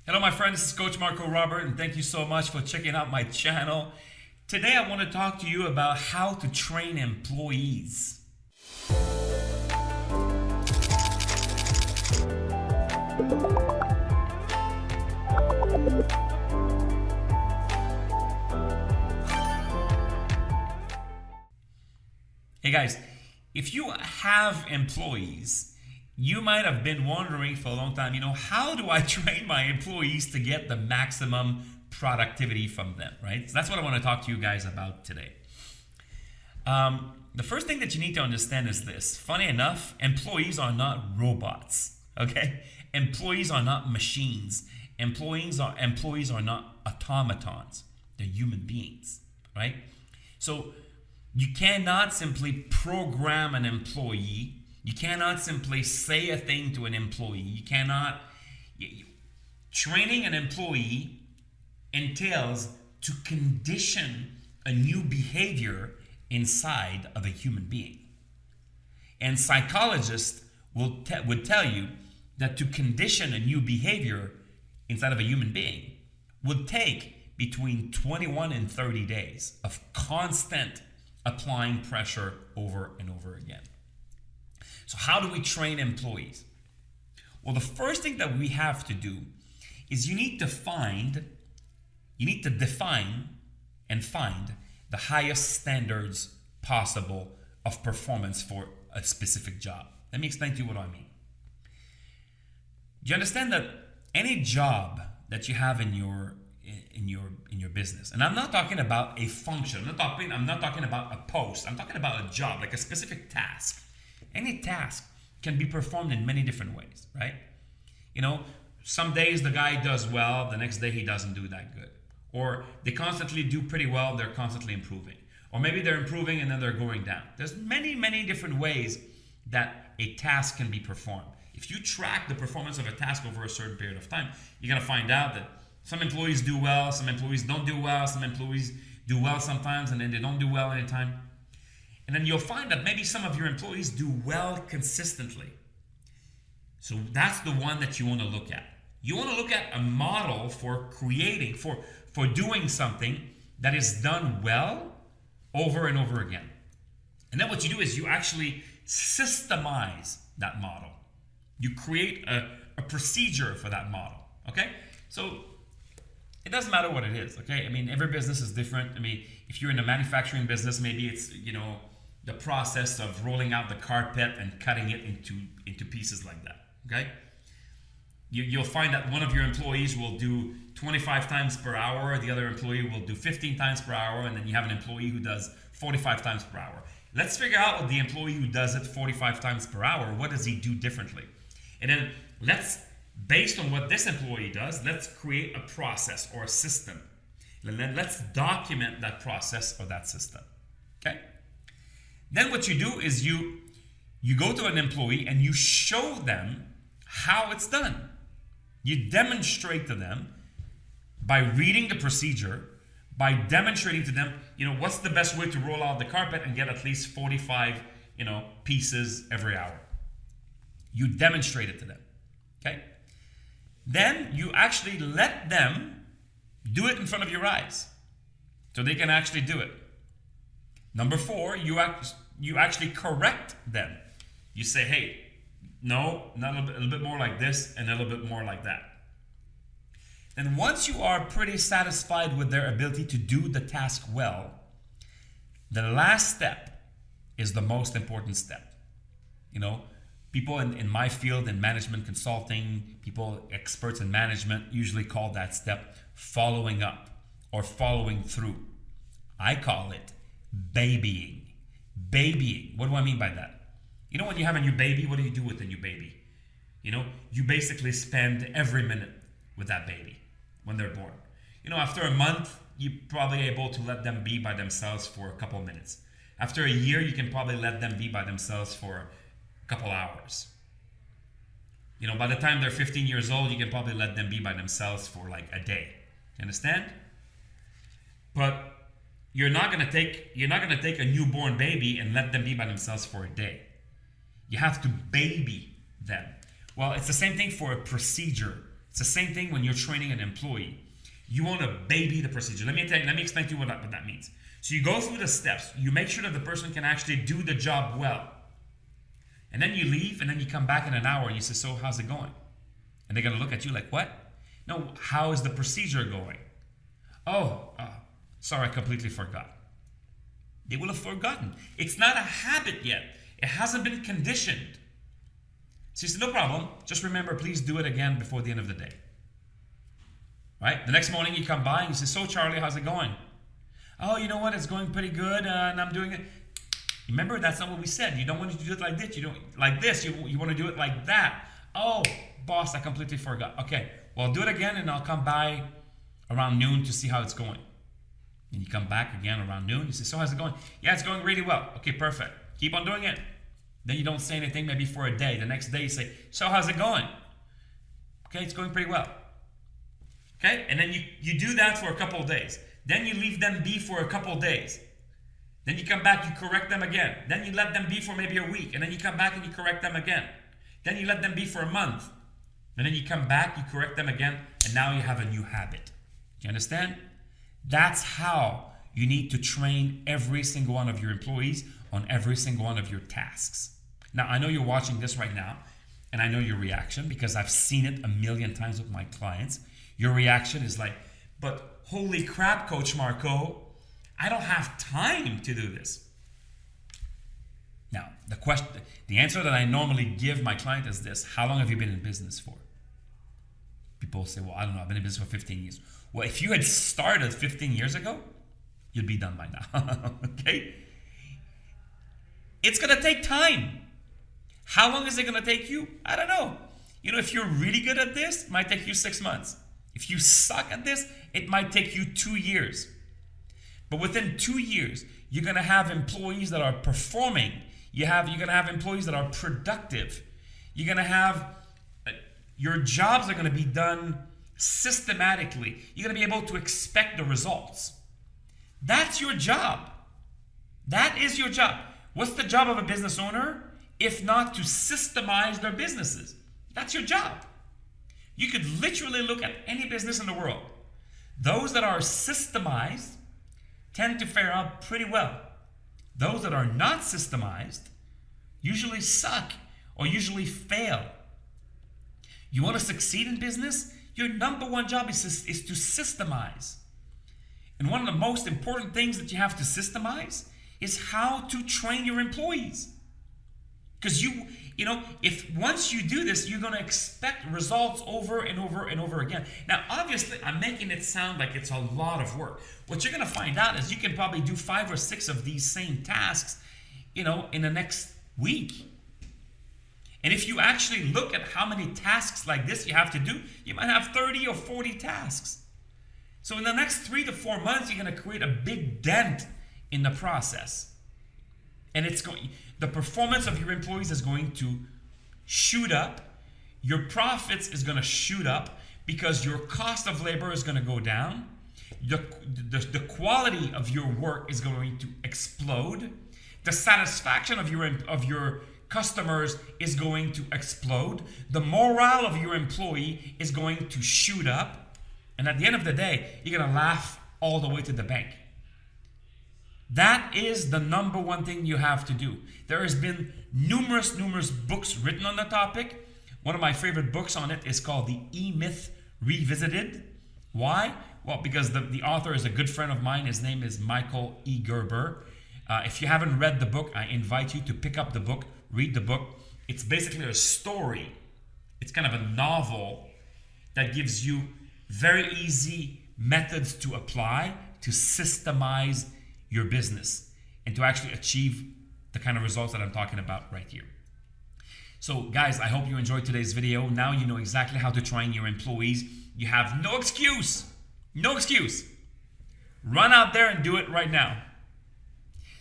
Hello, my friends. This is Coach Marco Robert, and thank you so much for checking out my channel. Today, I want to talk to you about how to train employees. Hey guys, if you have employees, you might have been wondering for a long time, how do I train my employees to get the maximum productivity from them, right? So that's what I want to talk to you guys about today. The first thing that you need to understand is this. Funny enough, employees are not robots, okay? Employees are not machines. Employees are not automatons. They're human beings, right? So you cannot simply program an employee. You cannot simply say a thing to an employee. Training an employee entails to condition a new behavior inside of a human being. And psychologists would tell you that to condition a new behavior inside of a human being would take between 21 and 30 days of constant applying pressure over and over again. So how do we train employees? Well, the first thing that we have to do is you need to define and find the highest standards possible of performance for a specific job. Let me explain to you what I mean. Do you understand that any job that you have in your business, and I'm not talking about a function, I'm not talking about a post, I'm talking about a job, like a specific task. Any task can be performed in many different ways, right? Some days the guy does well, the next day he doesn't do that good. Or they constantly do pretty well, they're constantly improving. Or maybe they're improving and then they're going down. There's many, many different ways that a task can be performed. If you track the performance of a task over a certain period of time, you're gonna find out that some employees do well, some employees don't do well, some employees do well sometimes and then they don't do well anytime. And then you'll find that maybe some of your employees do well consistently. So that's the one that you want to look at. You want to look at a model for creating, for doing something that is done well over and over again. And then what you do is you actually systemize that model. You create a procedure for that model, okay? So it doesn't matter what it is, okay? I mean, every business is different. I mean, if you're in a manufacturing business, maybe it's, the process of rolling out the carpet and cutting it into pieces like that, okay? You'll find that one of your employees will do 25 times per hour, the other employee will do 15 times per hour, and then you have an employee who does 45 times per hour. Let's figure out what the employee who does it 45 times per hour, what does he do differently? And then based on what this employee does, let's create a process or a system. And then let's document that process or that system, okay? Then what you do is you go to an employee and you show them how it's done. You demonstrate to them by reading the procedure, by demonstrating to them, what's the best way to roll out the carpet and get at least 45, pieces every hour. You demonstrate it to them, okay? Then you actually let them do it in front of your eyes so they can actually do it. Number 4, you actually correct them. You say, hey, no, a little bit more like this and a little bit more like that. And once you are pretty satisfied with their ability to do the task well, the last step is the most important step. People in my field, in management consulting, experts in management usually call that step following up or following through. I call it babying. Babying. What do I mean by that? When you have a new baby, what do you do with the new baby? You basically spend every minute with that baby when they're born. After a month, you're probably able to let them be by themselves for a couple minutes. After a year, you can probably let them be by themselves for a couple hours. By the time they're 15 years old, you can probably let them be by themselves for like a day. You understand? But you're not gonna take a newborn baby and let them be by themselves for a day. You have to baby them. Well, it's the same thing for a procedure. It's It's the same thing when you're training an employee. You want to baby the procedure. Let me explain to you what that means. So you go through the steps. You make sure that the person can actually do the job well. And then you leave, and then you come back in an hour, and you say, so how's it going? And they're going to look at you like, what? No, how is the procedure going? Oh, sorry, I completely forgot. They will have forgotten. It's not a habit yet. It hasn't been conditioned. So you say, no problem. Just remember, please do it again before the end of the day. Right? The next morning you come by and you say, so Charlie, how's it going? Oh, you know what? It's going pretty good, and I'm doing it. Remember, that's not what we said. You don't want to do it like this. You don't like this. You want to do it like that. Oh, boss, I completely forgot. Okay, well, I'll do it again, and I'll come by around noon to see how it's going. And you come back again around noon. You say, so how's it going? Yeah, it's going really well. Okay, perfect. Keep on doing it. Then you don't say anything maybe for a day. The next day you say, so how's it going? Okay, it's going pretty well. Okay, and then you do that for a couple of days. Then you leave them be for a couple of days. Then you come back, you correct them again. Then you let them be for maybe a week. And then you come back and you correct them again. Then you let them be for a month. And then you come back, you correct them again. And now you have a new habit. Do you understand? That's how you need to train every single one of your employees on every single one of your tasks. Now, I know you're watching this right now. And I know your reaction because I've seen it a million times with my clients. Your reaction is like, but holy crap, Coach Marco, I don't have time to do this. Now, the answer that I normally give my client is this: how long have you been in business for? People say, well, I don't know, I've been in business for 15 years. Well, if you had started 15 years ago, you'd be done by now. Okay? It's gonna take time. How long is it gonna take you? I don't know. You know, if you're really good at this, it might take you 6 months. If you suck at this, it might take you 2 years. But within 2 years, you're going to have employees that are performing. You're going to have employees that are productive. You're going to have, your jobs are going to be done systematically. You're going to be able to expect the results. That's your job. That is your job. What's the job of a business owner? If not to systemize their businesses. That's your job. You could literally look at any business in the world. Those that are systemized tend to fare out pretty well. Those that are not systemized usually suck or usually fail. You want to succeed in business? Your number one job is to systemize. And one of the most important things that you have to systemize is how to train your employees. Because you know, if once you do this, you're going to expect results over and over and over again. Now, obviously, I'm making it sound like it's a lot of work. What you're going to find out is you can probably do 5 or 6 of these same tasks, you know, in the next week. And if you actually look at how many tasks like this you have to do, you might have 30 or 40 tasks. So in the next 3 to 4 months, you're going to create a big dent in the process. And the performance of your employees is going to shoot up. Your profits is going to shoot up because your cost of labor is going to go down. The quality of your work is going to explode. The satisfaction of your customers is going to explode. The morale of your employee is going to shoot up. And at the end of the day, you're going to laugh all the way to the bank. That is the number one thing you have to do. There has been numerous books written on the topic. One of my favorite books on it is called The E-Myth Revisited. Why? Well, because the author is a good friend of mine. His name is Michael E. Gerber. If you haven't read the book, I invite you to pick up the book, read the book. It's basically a story. It's kind of a novel that gives you very easy methods to apply to systemize your business and to actually achieve the kind of results that I'm talking about right here. So guys, I hope you enjoyed today's video. Now you know exactly how to train your employees. You have no excuse. No excuse. Run out there and do it right now.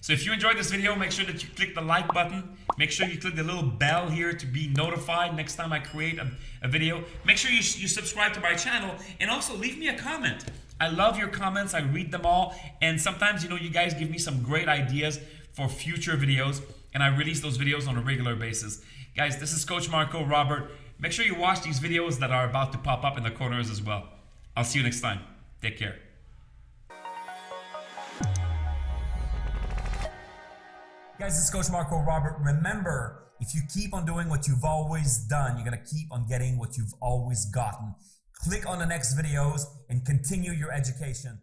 So if you enjoyed this video, make sure that you click the like button. Make sure you click the little bell here to be notified next time I create a video. Make sure you subscribe to my channel and also leave me a comment. I love your comments. I read them all. And sometimes, you know, you guys give me some great ideas for future videos. And I release those videos on a regular basis. Guys, this is Coach Marco Robert. make sure you watch these videos that are about to pop up in the corners as well. I'll see you next time. Take care. Guys, this is Coach Marco Robert. Remember, if you keep on doing what you've always done, you're going to keep on getting what you've always gotten. Click on the next videos and continue your education.